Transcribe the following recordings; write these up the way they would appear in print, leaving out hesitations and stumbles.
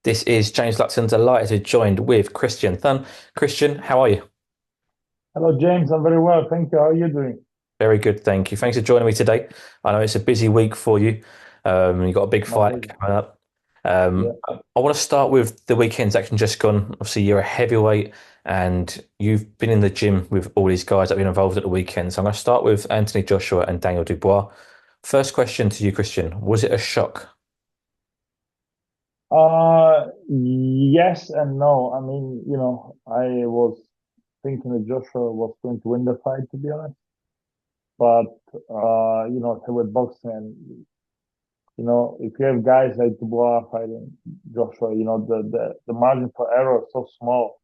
This is James Luxon, delighted to joined with Christian Thun. Christian, how are you? Hello, James. I'm very well. Thank you. How are you doing? Very good, thank you. Thanks for joining me today. I know it's a busy week for you. You've got a big My fight pleasure. coming up. Yeah. I want to start with the weekend's action just gone. Obviously, you're a heavyweight and you've been in the gym with all these guys that have been involved at the weekend. So I'm going to start with Anthony Joshua and Daniel Dubois. First question to you, Christian. Was it a shock? Yes and no. I mean, I was thinking that Joshua was going to win the fight, to be honest. But with boxing, if you have guys like Dubois fighting Joshua, the margin for error is so small.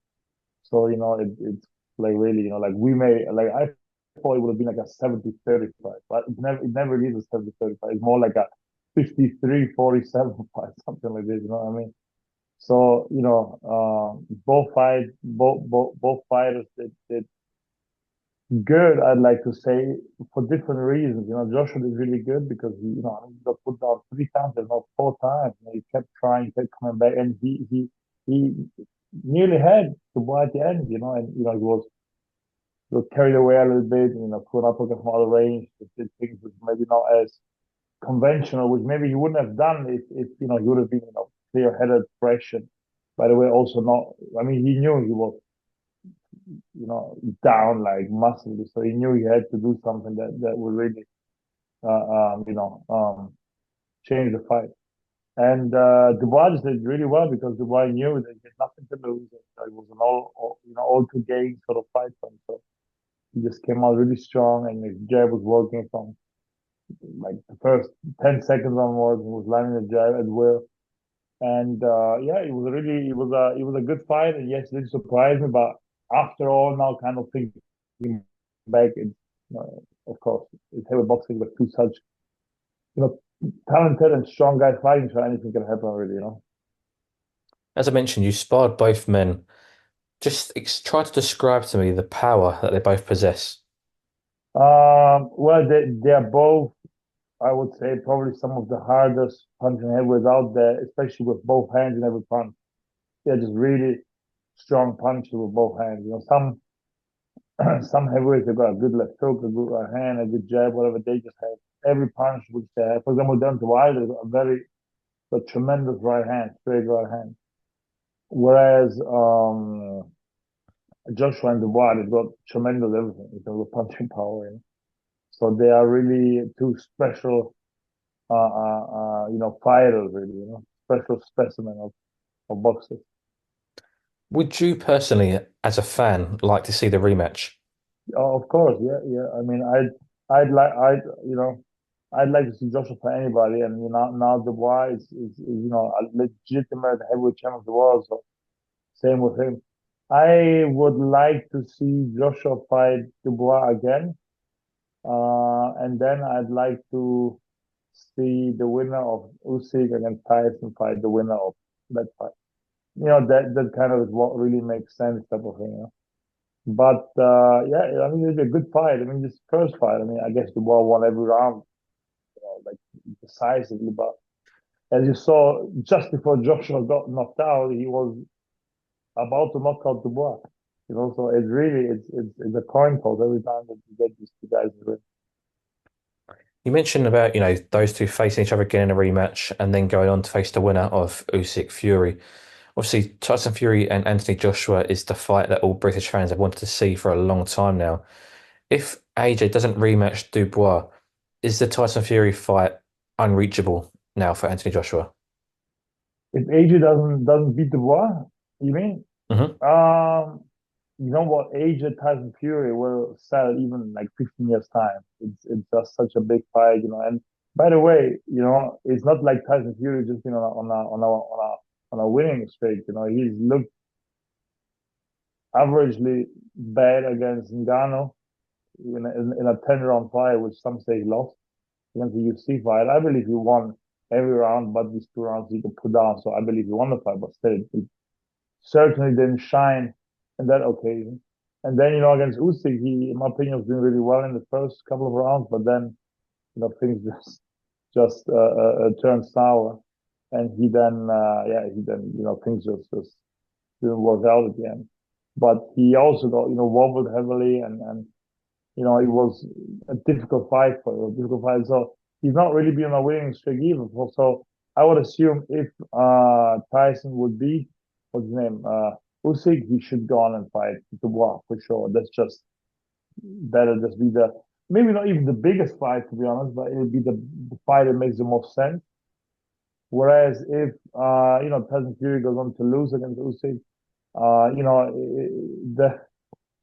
So, it's like really, like I thought it would have been like a 70-30 fight, but it never is a 70-30 fight. It's more like a 53-47 fight, something like this, you know what I mean? So, both fighters did good, I'd like to say, for different reasons. Joshua did really good because he got put down 3 times and not 4 times. He kept trying, kept coming back, and he nearly had to buy at the end, and he was carried away a little bit, put up from other range, did things which maybe not as conventional, which maybe he wouldn't have done if he would have been, clear-headed, fresh, and by the way, also not. I mean, he knew he was, down like massively, so he knew he had to do something that would really, change the fight. And Dubois did really well because Dubois knew that he had nothing to lose. It was an all to gain sort of fight for him. So he just came out really strong, and his jab was working from like the first 10 seconds onwards. He was landing the jab at will. And yeah, it was a good fight. And yes, it did surprise me. But after all, now kind of thinking back, of course, it's heavy boxing, but two such you know talented and strong guys fighting, so anything can happen, really. As I mentioned, you sparred both men. Just try to describe to me the power that they both possess. Well, they are both, I would say, probably some of the hardest punching heavyweights out there, especially with both hands in every punch. They're just really strong punches with both hands. Some heavyweights have got a good left hook, a good right hand, a good jab, whatever. They just have every punch which they have. For example, down to Wilder, a tremendous right hand, straight right hand. Whereas Joshua and Dubois, they've got tremendous everything in terms of punching power. So they are really two special, fighters, really. Special specimen of boxers. Would you personally, as a fan, like to see the rematch? Of course, yeah, yeah. I mean, I'd like to see Joshua for anybody, and now Dubois is a legitimate heavyweight champion of the world. So same with him. I would like to see Joshua fight Dubois again, and then I'd like to see the winner of Usyk against Tyson fight the winner of that fight. That kind of is what really makes sense, type of thing. But yeah, I mean, it's a good fight. I mean, this first fight, I mean, I guess Dubois won every round, like decisively. But as you saw, just before Joshua got knocked out, he was about to knock out Dubois. So it's really it's a coin toss every time that you get these two guys in the ring. You mentioned about, those two facing each other again in a rematch and then going on to face the winner of Usyk Fury. Obviously, Tyson Fury and Anthony Joshua is the fight that all British fans have wanted to see for a long time now. If AJ doesn't rematch Dubois, is the Tyson Fury fight unreachable now for Anthony Joshua? If AJ doesn't beat Dubois, you mean? Hmm. Um, you know what? AJ Tyson Fury will sell even like 15 years time. It's just such a big fight. And by the way, it's not like Tyson Fury just on a winning streak. He's looked averagely bad against Ngannou in a 10-round fight, which some say he lost against the UFC fight. I believe he won every round, but these 2 rounds he could put down. So I believe he won the fight, but still, he certainly didn't shine in that occasion. And then, against Usyk, he, in my opinion, was doing really well in the first couple of rounds, but then, things just turned sour. and things just didn't work out at the end. But he also got wobbled heavily, and it was a difficult fight for him, a difficult fight. So he's not really been on a winning streak either. So I would assume if Tyson would be what's his name Usyk, he should go on and fight Dubois for sure. That's just better. Just be the maybe not even the biggest fight to be honest, but it would be the fight that makes the most sense. Whereas if Tyson Fury goes on to lose against Usyk,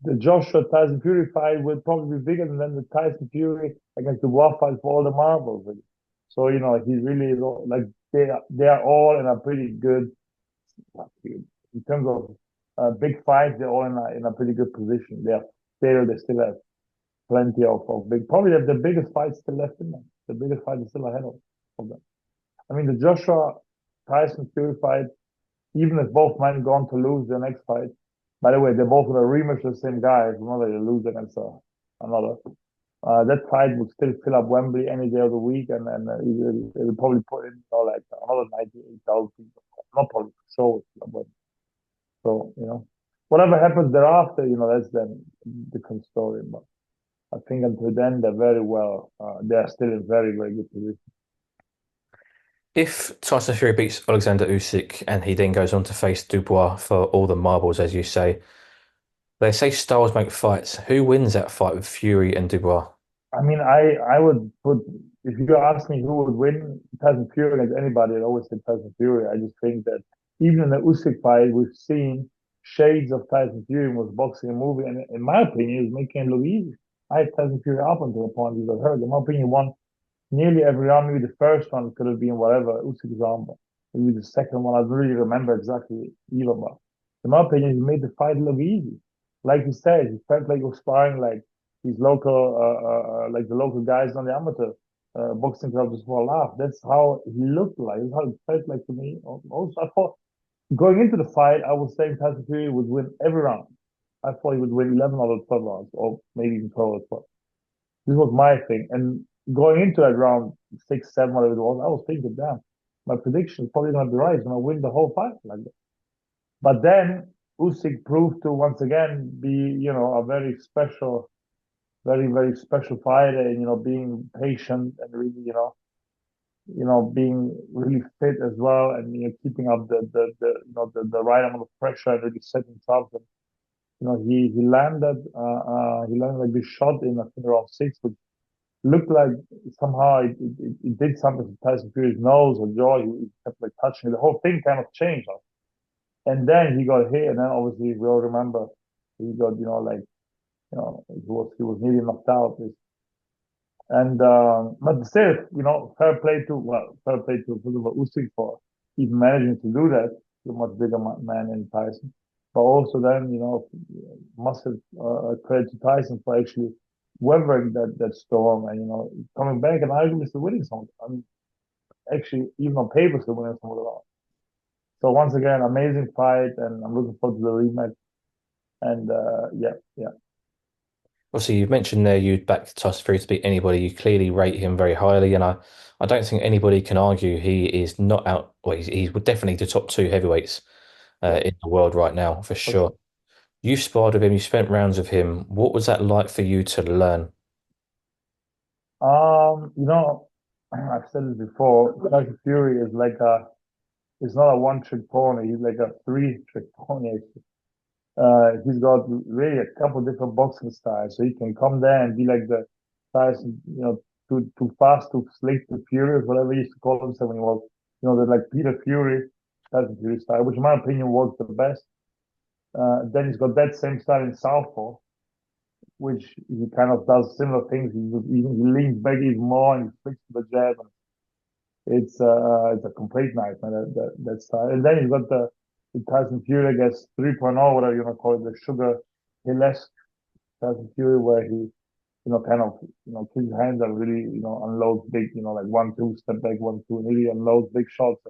the Joshua Tyson Fury fight would probably be bigger than the Tyson Fury against the Dubois fight for all the marbles. Really. So he's really like they are all in a pretty good in terms of big fights. They're all in a pretty good position. They still have plenty of big. Probably have the biggest fight still left in them. The biggest fight is still ahead of them. I mean, the Joshua Tyson Fury fight, even if both men go on to lose their next fight, by the way, they're both going to rematch the same guy. It's not like they lose against another. That fight would still fill up Wembley any day of the week, and it'll probably put in like another 98,000 people. Not probably for sure, but so whatever happens thereafter, that's then a different story. But I think until then, they're very well. They are still in very very good position. If Tyson Fury beats Alexander Usyk and he then goes on to face Dubois for all the marbles, as you say, they say styles make fights. Who wins that fight with Fury and Dubois? I mean, I would put if you ask me who would win Tyson Fury against anybody, I'd always say Tyson Fury. I just think that even in the Usyk fight, we've seen shades of Tyson Fury was boxing a movie, and in my opinion, he was making it look easy. I had Tyson Fury up until the point he got hurt. In my opinion, he won nearly every round. Maybe the first one could have been whatever Usyk's round, but maybe the second one I don't really remember exactly either. But in my opinion, he made the fight look easy. Like you said, he felt like he was sparring like these local, like the local guys on the amateur boxing club just for a laugh. That's how he looked like. That's how it felt like to me. Also, I thought going into the fight, I was saying Tyson Fury would win every round. I thought he would win 11 out of 12 rounds, or maybe even 12 out of 12. This was my thing. And going into that round 6, 7, whatever it was, I was thinking, damn, my prediction is probably going to be right. He's going to win the whole fight like that. But then Usyk proved to once again be, a very special, very, very special fighter and, being patient and really, being really fit as well and, keeping up the right amount of pressure and really setting himself. And, he landed like this shot in, I think, around 6, which looked like somehow it did something to Tyson Fury's nose or jaw. He kept like touching it. The whole thing kind of changed. And then he got hit, and then obviously we all remember he got, he was nearly knocked out. And but still, fair play to first of all Usyk for even managing to do that to a much bigger man in Tyson. But also then, massive credit to Tyson for actually weathering that storm and coming back and arguably still winning some. I mean, actually, even on paper, still winning some of the rounds. So once again, amazing fight, and I'm looking forward to the rematch. And yeah, yeah, Obviously, you've mentioned there you'd back Tyson Fury to beat anybody. You clearly rate him very highly, and I don't think anybody can argue he is not out. Well, he's definitely the top two heavyweights yeah, in the world right now, for for sure. sure. You sparred with him, you spent rounds with him. What was that like for you to learn? I've said this before. Tyson Fury is like he's not a one-trick pony. He's like a three-trick pony. Actually. He's got really a couple different boxing styles, so he can come there and be like the Tyson, too fast, too slick, too furious, whatever he used to call himself when he was, the like Peter Fury, Tyson Fury style, which in my opinion was the best. Then he's got that same style in Southpaw, which he kind of does similar things. He leans back even more and he flicks the jab. And it's a complete nightmare that style. And then he's got the Tyson Fury, I guess 3.0, whatever you want to call it, the Sugar Hill-esque Tyson Fury, where he kind of keeps his hands and really unloads big, like 1-2, step back 1-2, and really unloads big shots.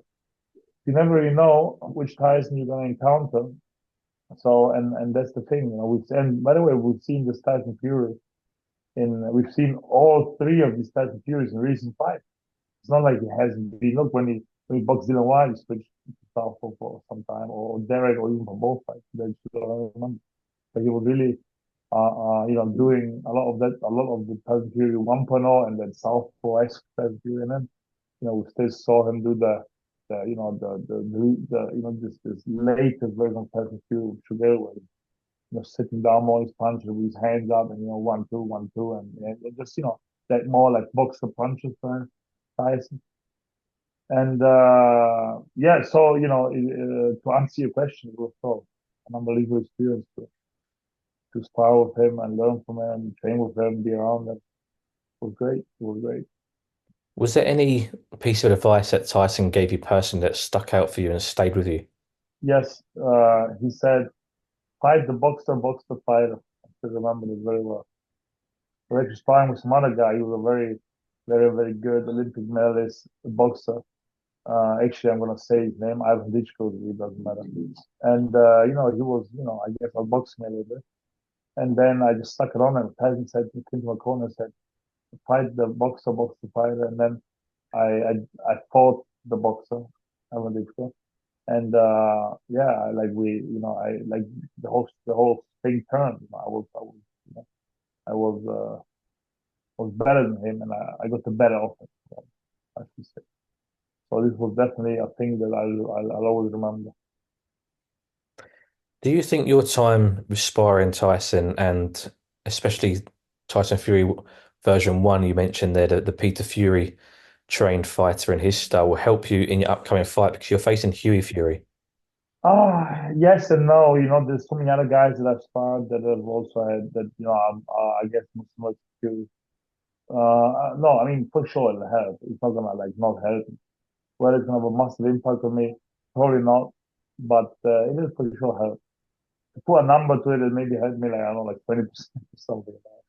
You never really know which Tyson you're going to encounter. So and that's the thing, and by the way, we've seen this Tyson Fury we've seen all three of these Tyson Furies in recent fights. It's not like he hasn't been. Look, when I mean, Bucks didn't want to switch to Southpaw for some time, or Derek, or even for both fights. They just don't remember. But he was really, doing a lot of the Tyson Fury 1.0 and then Southpaw-esque Tyson Fury, and then we still saw him do this latest version of Tyson Fury with Sugar, where sitting down more his punches with his hands up and 1-2, 1-2, and just that more like boxer punches for Tyson. And yeah, so to answer your question, it was so an unbelievable experience to spar with him and learn from him, train with him, be around him. It was great. It was great. Was there any piece of advice that Tyson gave you personally that stuck out for you and stayed with you? Yes, he said, fight the boxer, box the fighter. I still remember this very well. We're actually sparring with some other guy. He was a very, very, very good Olympic medalist boxer. Actually, I'm gonna say his name, Ivan Ditchko. It doesn't matter. And he was, I guess, outboxing me a little bit. And then I just stuck it on, and Tyson said, he came to my corner and said, fight the boxer, box the fighter. And then I I, I fought the boxer, Ivan Ditchko. And yeah, I like the whole thing turned. I was better than him, and I got the better of him, I should say. So this was definitely a thing that I'll always remember. Do you think your time with sparring Tyson and especially Tyson Fury version one, you mentioned there that the Peter Fury trained fighter and his style will help you in your upcoming fight because you're facing Hughie Fury? Yes and no. There's so many other guys that I've sparred that have also had that. I guess much skills. No, I mean for sure it'll help. It's not gonna like not help. Whether it's gonna have a massive impact on me, probably not. But it will for sure help. To put a number to it, it maybe help me like I don't know, like 20% or something like that.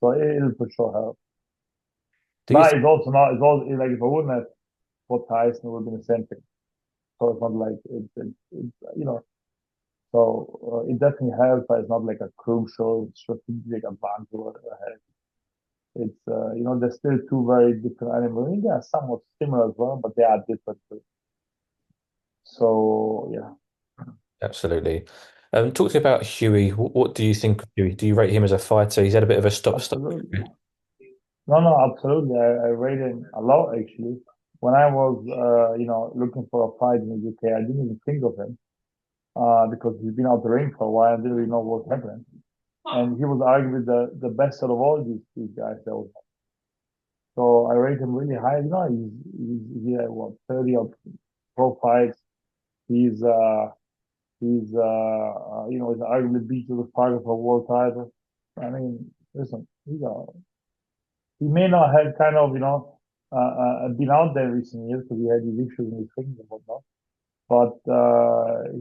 So it'll for sure help. Do you But think, it's also not. It's also like if I wouldn't have fought Tyson, it would have been the same thing. So it's not like So it definitely helps, but it's not like a crucial strategic advantage or whatever. It's they're still two very different animals. I mean, they are somewhat similar as well, but they are different too. So yeah, absolutely. Talk to me about Hughie. What do you think of Hughie? Do you rate him as a fighter? He's had a bit of a stop-start. absolutely. No, no, absolutely. I rate him a lot actually. When I was looking for a fight in the UK, I didn't even think of him because he's been out the ring for a while. I didn't really know what was happening, and he was arguably the best out of all these guys that was. So I rate him really high. He had what 30 of pro fights. He's he's arguably beat to the target for a world title. I mean, listen, he may not have kind of been out there recent years because he had these issues in his fingers and whatnot. But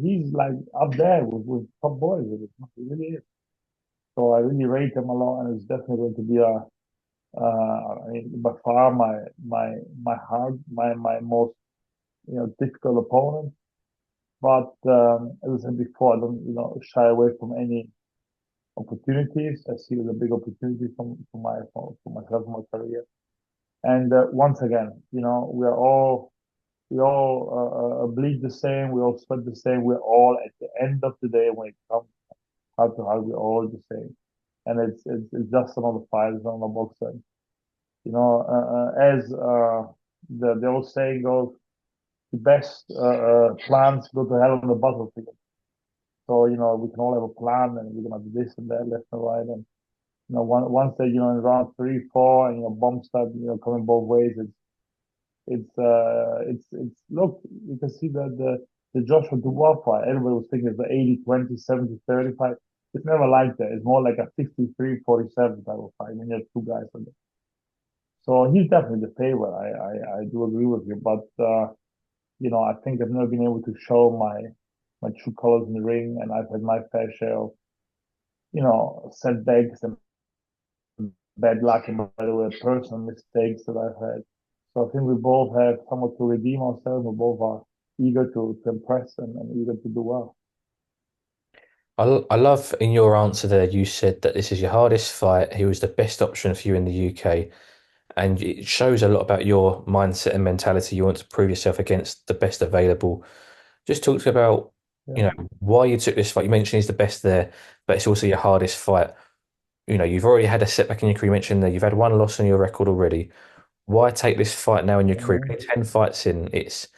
he's like up there with top boys with it. He really is. So I really rate him a lot, and it's definitely going to be I mean, by far my most difficult opponent. But as I said before, I don't shy away from any opportunities. I see it as a big opportunity for myself, my career. And once again, we all bleed the same. We all sweat the same. We're all at the end of the day when it comes heart to heart, we're all the same. And it's just another fight, it's another boxer. As the old saying goes, the best plans go to hell on the battlefield. So we can all have a plan, and we're gonna do this and that, left and right, and once they in round three, four, and bombs start coming both ways, it's look, you can see that the Joshua Dubois fight, everybody was thinking it's the 80-20, 70-30 fight. It's never like that. It's more like a 53-47 type of fight when you have two guys on it. So he's definitely the favorite. I do agree with you, but I think I've never been able to show my true colors in the ring, and I've had my fair share of setbacks and bad luck, and by the way, personal mistakes that I've had. So I think we both have somewhat to redeem ourselves. We both are eager to impress and eager to do well. I love in your answer there, you said that this is your hardest fight. He was the best option for you in the UK. and it shows a lot about your mindset and mentality. You want to prove yourself against the best available. Just talk to me about, Yeah, why you took this fight. You mentioned he's the best there, but it's also your hardest fight. You've already had a setback in your career. You mentioned that you've had one loss on your record already. Why take this fight now in your career? yeah, Only 10 fights in, it's,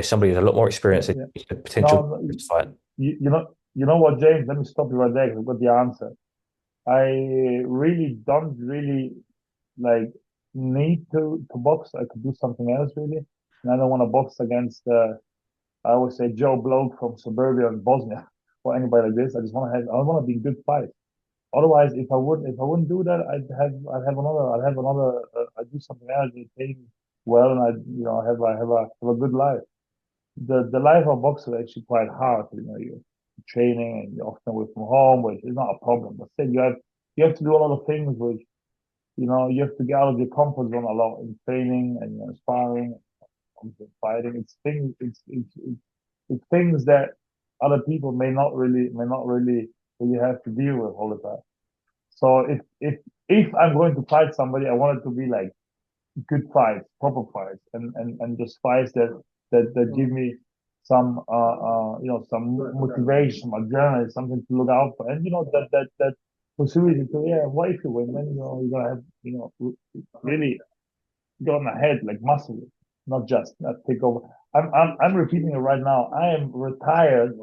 somebody with a lot more yeah, experience in yeah. the potential No, no, this fight. you know what, James? Let me stop you right there 'cause I've got the answer. I really don't really like need to box. I could do something else really, and I don't want to box against. I always say Joe Bloke from suburbia in Bosnia or anybody like this. I just want to have. I want to be in good fight. Otherwise, if I wouldn't do that, I'd have another. I'd do something else. I'd pay me well, and have a good life. The life of a boxer is actually quite hard. You're training and you're often away from home, which is not a problem. But still, you have to do a lot of things which you have to get out of your comfort zone a lot in training and sparring, and fighting. It's things that other people may not really have to deal with all the time. So if I'm going to fight somebody, I want it to be like good fights, proper fights, and just fights that give me some motivation, adrenaline, something to look out for, and that possibility to, yeah, what if you win? Then you're gonna have really go on ahead like massively, not just take over. I'm repeating it right now. I am retired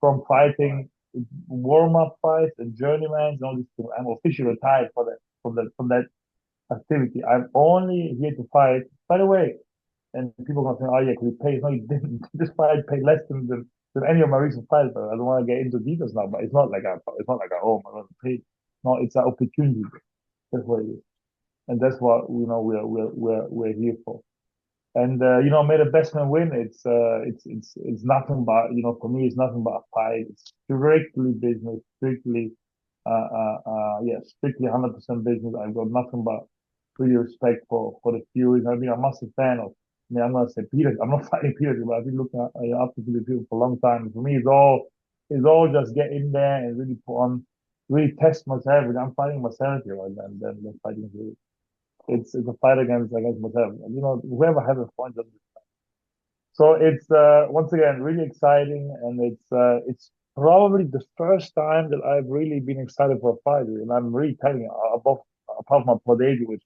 from fighting warm up fights and journeymans and all this thing. I'm officially retired for that from that activity. I'm only here to fight. By the way, and people are going to say, oh yeah, because he pays. No, he didn't. This fight paid less than any of my recent fights. But I don't want to get into details now. But oh my God, pay. No, it's an opportunity. That's what it is, and that's what we're here for. And may the best man win. It's nothing but for me, it's nothing but a fight. It's strictly business, strictly 100% business. I've got nothing but really respect for the Furies. I've been a massive fan of. I mean, I'm gonna say Peter. I'm not fighting Peter, but I've been looking up to Peter for a long time. For me, it's all just get in there and really put on, really test myself. And I'm fighting myself here, and then fighting Fury. It's a fight against myself. Whoever has a point. So it's once again really exciting, and it's probably the first time that I've really been excited for a fight, and I'm really telling you, above apart from my Podegi, which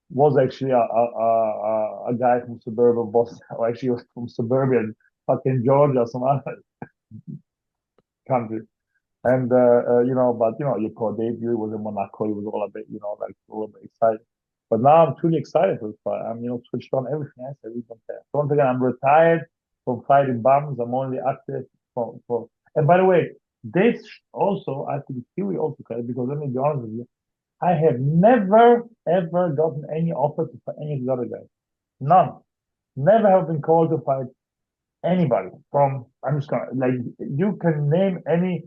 was actually a guy from suburban Boston, or actually was from suburban fucking Georgia, some other country. And your pro debut was in Monaco. It was all a bit, like all a bit exciting. But now I'm truly excited for this fight. I'm, switched on everything else. I really don't care. So once again, I'm retired from fighting bums. I'm only active for. And by the way, this also I have to be Hughie also credit because let me be honest with you, I have never ever gotten any offer to fight any of the other guys. None. Never have been called to fight anybody from. I'm just gonna like you can name any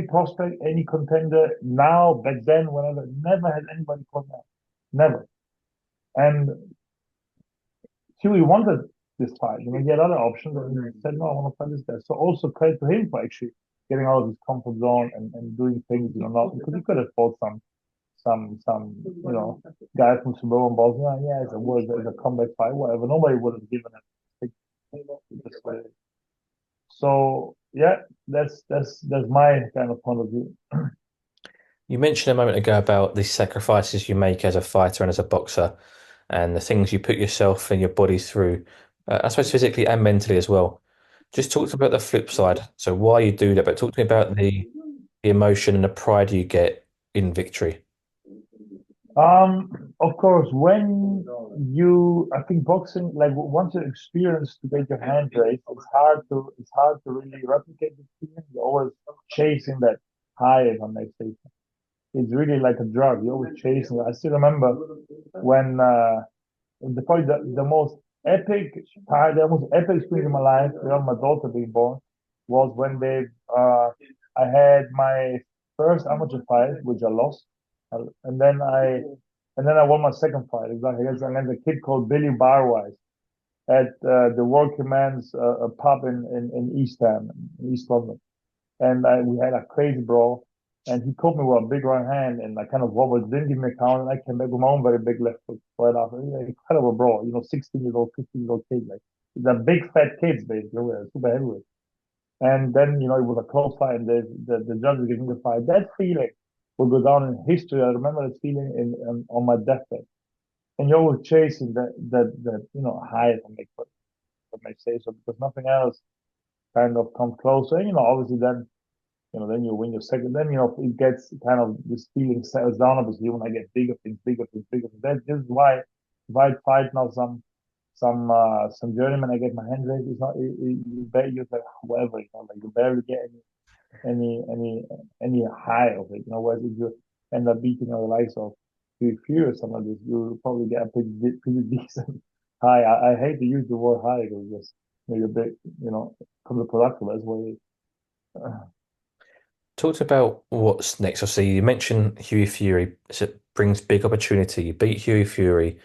prospect, any contender now, back then, whatever. Never had anybody called me out. Never. And Huey wanted this fight. He had other options, and he said, "No, I want to fight this guy." So also credit to him for actually getting out of his comfort zone and doing things, not because he could have fought some guy from suburban Bosnia. Yeah, it's a comeback fight, whatever. Nobody would have given it. This way. So yeah, that's my kind of point of view. You mentioned a moment ago about the sacrifices you make as a fighter and as a boxer, and the things you put yourself and your body through, I suppose physically and mentally as well. Just talk to me about the flip side. So why you do that, but talk to me about the emotion and the pride you get in victory. Of course, when I think boxing, like once you experience to get your hand raised, it's hard to really replicate the feeling. You're always chasing that high, if I may say. It's really like a drug. You're always chasing it. I still remember when probably the most epic time, the most epic experience in my life, beyond my daughter being born, was when I had my first amateur fight, which I lost, and then I won my second fight exactly against a kid called Billy Barwise at the Working Man's pub in East Ham, in East London, and we had a crazy brawl. and he caught me with a big right hand, and I kind of wobbled, didn't give me a count, and I came back with my own very big left hook right after. Yeah, incredible brawl, 16 years old, 15-year old kid, like they're big fat kids basically, super heavyweight. And then it was a close fight, and the judges gave me the fight. That feeling will go down in history. I remember that feeling on my deathbed, and you're always chasing that high, if I may say so, because nothing else kind of comes close. And obviously then you win your second. Then it gets kind of this feeling settles down. Obviously, when I get bigger things, bigger things, bigger things. This is why if I fight now some journeyman, I get my hand raised. It's not you bet you like whatever, like you barely get any any any high of it. Whereas if you end up beating the likes of Hughie Fury or something like this, you'll probably get a pretty decent high. I hate to use the word high because it's just maybe a bit, counterproductive. That's what it is. Talked about what's next. Obviously, you mentioned Hughie Fury. So it brings big opportunity. You beat Hughie Fury,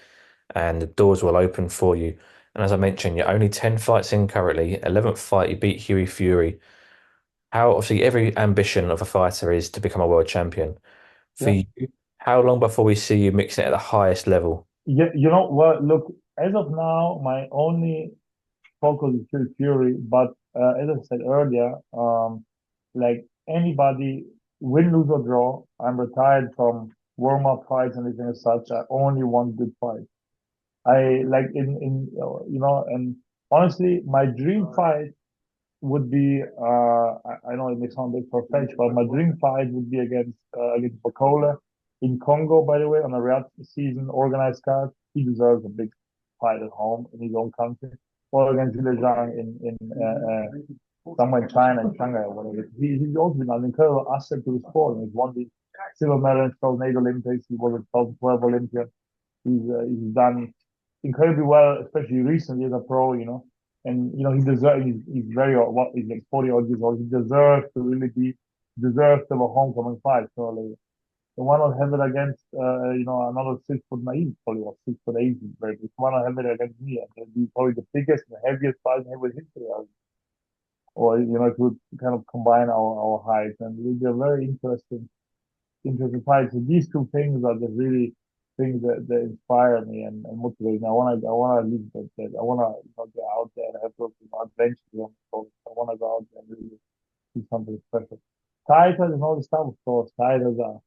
and the doors will open for you. And as I mentioned, you're only 10 fights in currently. 11th fight, you beat Hughie Fury. How obviously every ambition of a fighter is to become a world champion. For Yeah. you, how long before we see you mixing it at the highest level? Yeah, you know what? Look, as of now, my only focus is Fury Fury, but as I said earlier, like anybody, win, lose or draw, I'm retired from warm-up fights and anything as such. I only want good fights. I like and honestly, my dream fight would be I know it may sound a bit far-fetched, but my dream fight would be against Bakole in Congo, by the way, on a Riyadh season organized card. He deserves a big fight at home in his own country, or against Zhang in somewhere in China, in Shanghai, or whatever. He's also been an incredible asset to the sport. He's won the silver medal in 2008 Olympics. He was a 2012 Olympian. He's done incredibly well, especially recently as a pro. And he deserves. He's very what he's like 40 odd years old. He deserves to have a homecoming fight. So like, the one I'll have it against another 6 foot naive, probably or 6 foot eight, very big. One I'll have it against me, and it'll be probably the biggest and heaviest fight in heavyweight history. Or it would kind of combine our heights, and it'll be a very interesting fight. So these two things are the really things that inspire me and motivate me. I wanna leave that I wanna get out there and have those adventures on the coast. I wanna go out there and really do something special. Titles and all the stuff, of course. Titles are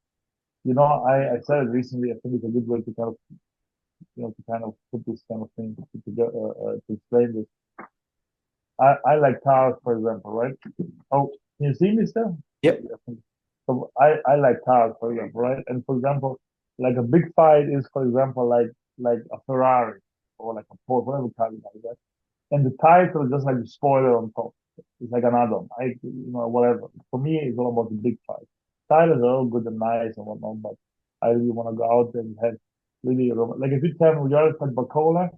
I said it recently. I think it's a good way to kind of put this kind of thing to explain this. I like cars, for example, right? Oh, can you see me still? Yep. So I like cars, for example, right? And for example, like a big fight is, for example, like a Ferrari or like a Porsche, whatever car you like, right? And the title is just like the spoiler on top. It's like an add-on, whatever. For me, it's all about the big fight. Titles are all good and nice and whatnot, but I really want to go out there and have really, like if you tell me, would you rather fight Bakole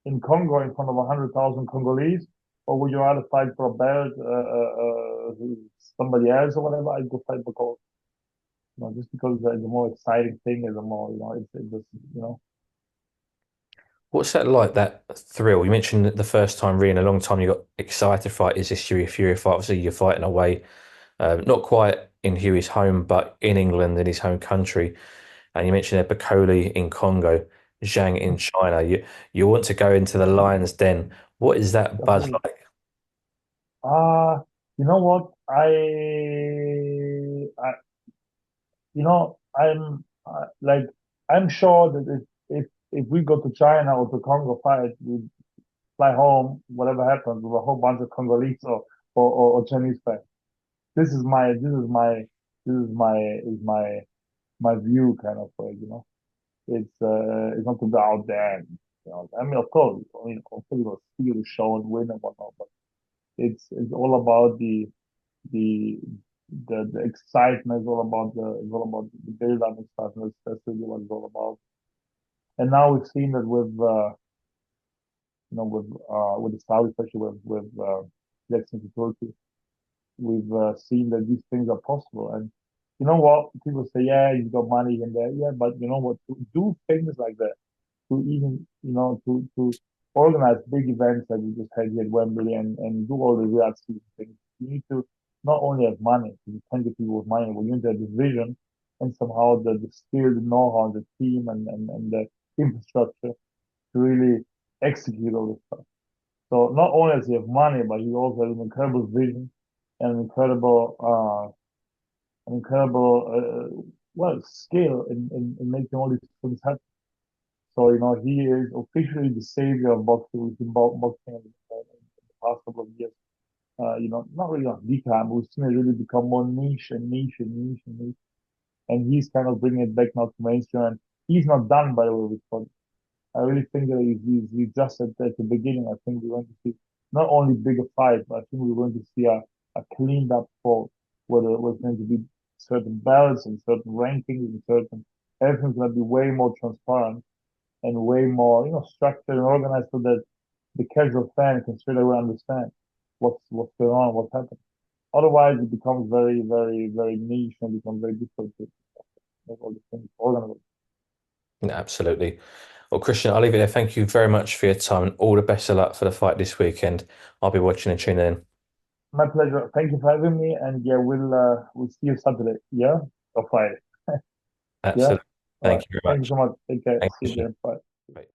in Congo in front of 100,000 Congolese, or would you rather fight for a belt, somebody else or whatever? I'd go fight Bakole. Just because it's a more exciting thing, is a more, it's just, you know. What's that like, that thrill? You mentioned that the first time really in a long time you got excited to fight is this Hughie Fury fight. Obviously, you're fighting away, not quite in Hughie's home, but in England, in his home country. And you mentioned there Bakole in Congo, Zhang in China. You want to go into the lion's den. What is that buzz Definitely. like? You know what? I'm sure that if we go to China or to Congo fight, we fly home, whatever happens, with a whole bunch of Congolese or Chinese fans. This is my view kind of way. It's not to go out there and. I mean, of course, of course, you'll steal the show and win and whatnot, but it's all about the the excitement. It's all about the build up and stuff. And that's really what it's all about. And now we've seen that with the Saudi, especially with Jackson to Turkey, we've seen that these things are possible. And you know what? People say, yeah, you've got money in there. Yeah, but you know what? To do things like that, to even, to organize big events like we just had here at Wembley and do all the Riyadh season things, you not only have money, because you can't get people with money, but you need to have the vision and somehow the skill, the know-how, the team, and the infrastructure to really execute all this stuff. So not only does he have money, but he also has an incredible vision and an incredible skill in making all these things happen. So, he is officially the savior of boxing. We've seen boxing in the past couple of years. Not really on decline, but we've seen it really become more niche and niche and niche and niche. And he's kind of bringing it back now to mainstream. And he's not done, by the way, with sport. I really think that he's just at the beginning. I think we're going to see not only bigger fights, but I think we're going to see a cleaned up sport where there's going to be certain ballots and certain rankings and certain everything's going to be way more transparent and way more, structured and organized so that the casual fan can straight away understand what's going on, what's happening. Otherwise, it becomes very, very, very niche and becomes very difficult to make all these things organized. Yeah, absolutely. Well, Christian, I'll leave it there. Thank you very much for your time and all the best of luck for the fight this weekend. I'll be watching and tuning in. My pleasure. Thank you for having me, and yeah, we'll see you Saturday. Yeah, or Friday. Yeah. Absolutely. All Thank right. you very Thank you much. so much. Take care. Thank See you, you Christian. again. Bye. Bye.